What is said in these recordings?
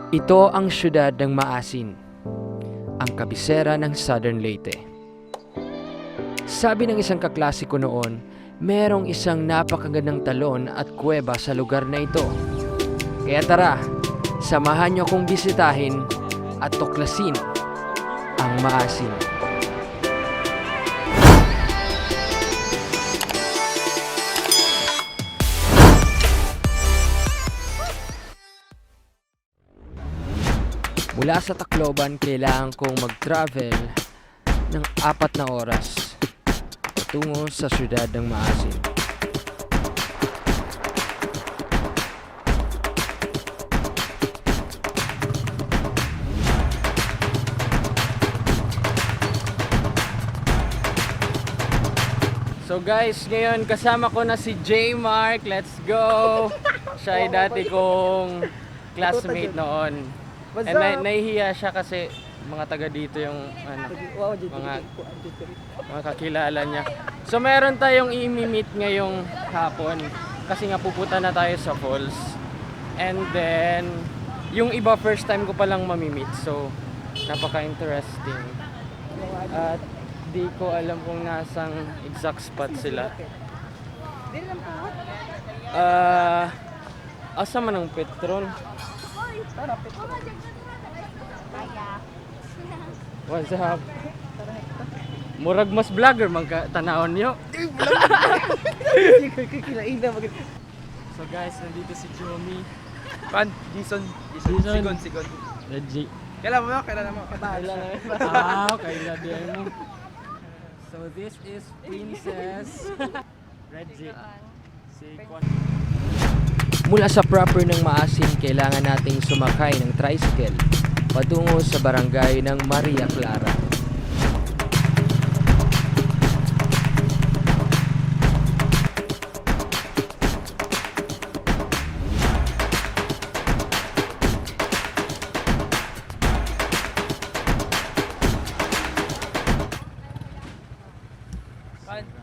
Ito ang siyudad ng Maasin, ang kabisera ng Southern Leyte. Sabi ng isang kaklasiko noon, merong isang napakagandang talon at kuweba sa lugar na ito. Kaya tara, samahan niyo akong bisitahin at tuklasin ang Maasin. Mula sa Tacloban, kailangan kong mag-travel ng 4 na oras patungo sa siyudad ng Maasin. So guys, ngayon kasama ko na si J. Mark. Let's go! Siya ay dati kong classmate noon. And nahihiya siya kasi mga taga dito yung mga kakilala niya. So meron tayong i-meet ngayong hapon kasi nga pupunta na tayo sa falls. And then yung iba first time ko palang mamimit. So napaka-interesting. At di ko alam kung nasang exact spot sila. Asa man ang Petron? What's up? Murag mas vlogger magka-tanawon niyo. So guys, nandito si Jomi. Jason. Sigon. Reggie. Kailan mo? Kailan mo. So this is Princess Reggie. Mula sa proper ng Maasin, kailangan nating sumakay ng tricycle patungo sa barangay ng Maria Clara.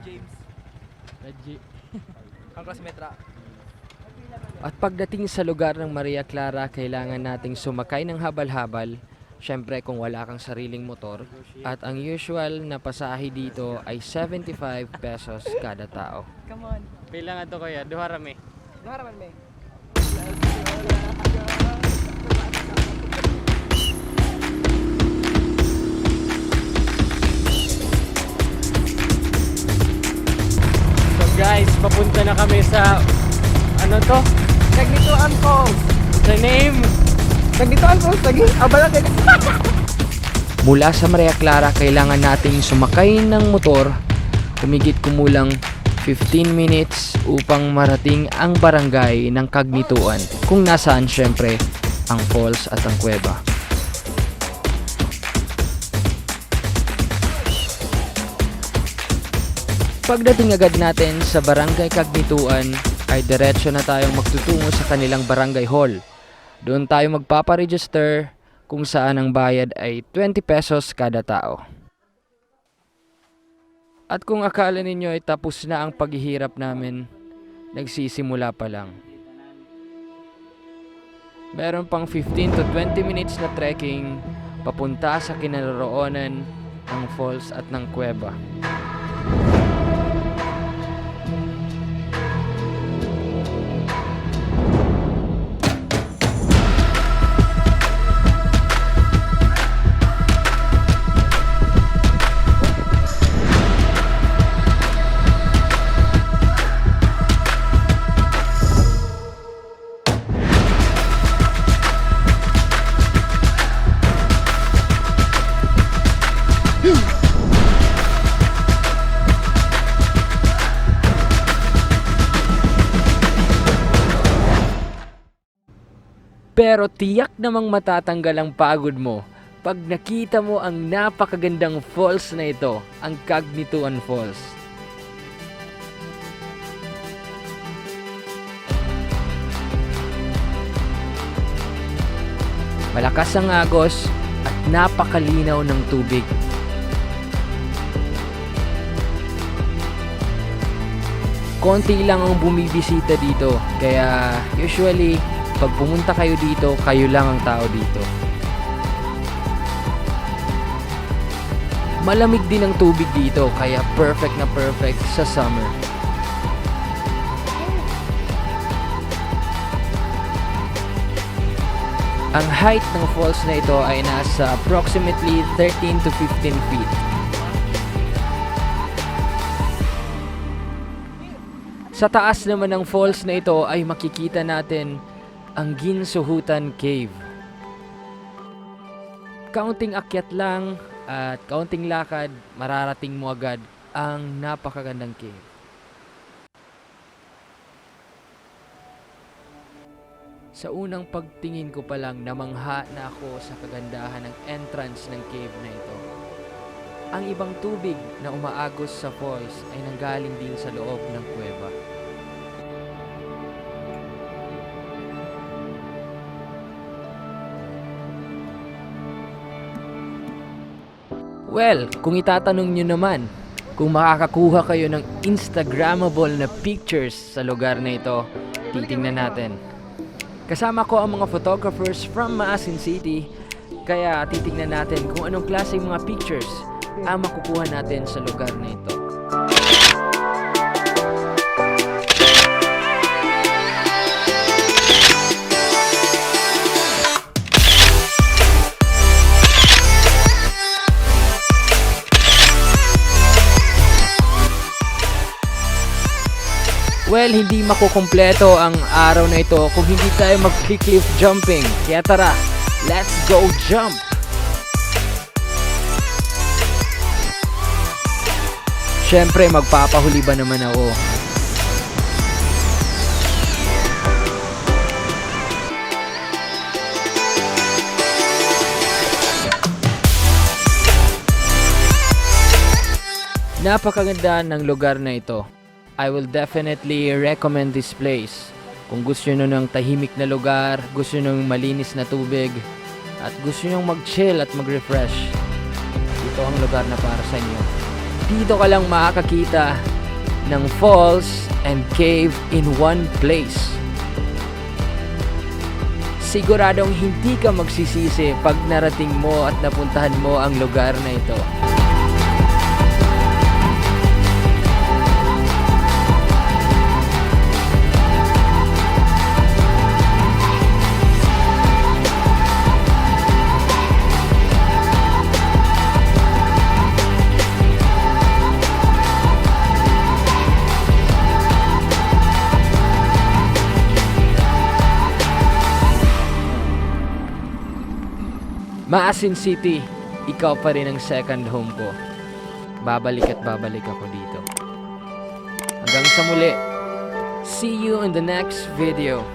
James. Reggie. Ang classmate. At pagdating sa lugar ng Maria Clara, kailangan nating sumakay ng habal-habal. Siyempre kung wala kang sariling motor. At ang usual na pasahe dito ay 75 pesos kada tao. Come on. Kailangan to kuya, duharami. Naharaman me. So guys, papunta na kami sa ano to? Nagnituan ko. The name? Nagnituan ko. Abala kayo. Mula sa Maria Clara, kailangan nating sumakay ng motor, humigit kumulang 15 minutes upang marating ang barangay ng Kagnituan, kung nasaan syempre ang falls at ang kuweba. Pagdating agad natin sa barangay Kagnituan, ay diretso na tayong magtutungo sa kanilang barangay hall. Doon tayo magpaparegister kung saan ang bayad ay 20 pesos kada tao. At kung akala ninyo ay tapos na ang paghihirap namin, nagsisimula pa lang. Meron pang 15 to 20 minutes na trekking papunta sa kinaroroonan ng falls at ng kuweba. Pero tiyak namang matatanggal ang pagod mo pag nakita mo ang napakagandang falls na ito, ang Kagnituan Falls. Malakas ang agos at napakalinaw ng tubig. konti lang ang bumibisita dito. Kaya usually Pag pumunta kayo dito, kayo lang ang tao dito. Malamig din ang tubig dito, kaya perfect na perfect sa summer. Ang height ng falls na ito ay nasa approximately 13 to 15 feet. Sa taas naman ng falls na ito ay makikita natin ang Ginsuhutan Cave. Kaunting akyat lang at kaunting lakad, mararating mo agad ang napakagandang cave. Sa unang pagtingin ko pa lang, namangha na ako sa kagandahan ng entrance ng cave na ito. Ang ibang tubig na umaagos sa falls ay nanggaling din sa loob ng kuweba. Well, kung itatanong nyo naman kung makakakuha kayo ng Instagrammable na pictures sa lugar na ito, titingnan natin. Kasama ko ang mga photographers from Maasin City, kaya titingnan natin kung anong klaseng mga pictures ang makukuha natin sa lugar na ito. Well, hindi makukumpleto ang araw na ito kung hindi tayo mag-cliff jumping. Kaya tara, let's go jump! Siyempre, magpapahuli ba naman ako? Napakaganda ng lugar na ito. I will definitely recommend this place. Kung gusto nyo ng tahimik na lugar, gusto nyo ng malinis na tubig, at gusto nyo mag-chill at mag-refresh, ito ang lugar na para sa inyo. Dito ka lang makakakita ng falls and cave in one place. Siguradong hindi ka magsisisi pag narating mo at napuntahan mo ang lugar na ito. Maasin City, ikaw pa rin ang second home ko. Babalik at babalik ako dito. Hanggang sa muli. See you in the next video.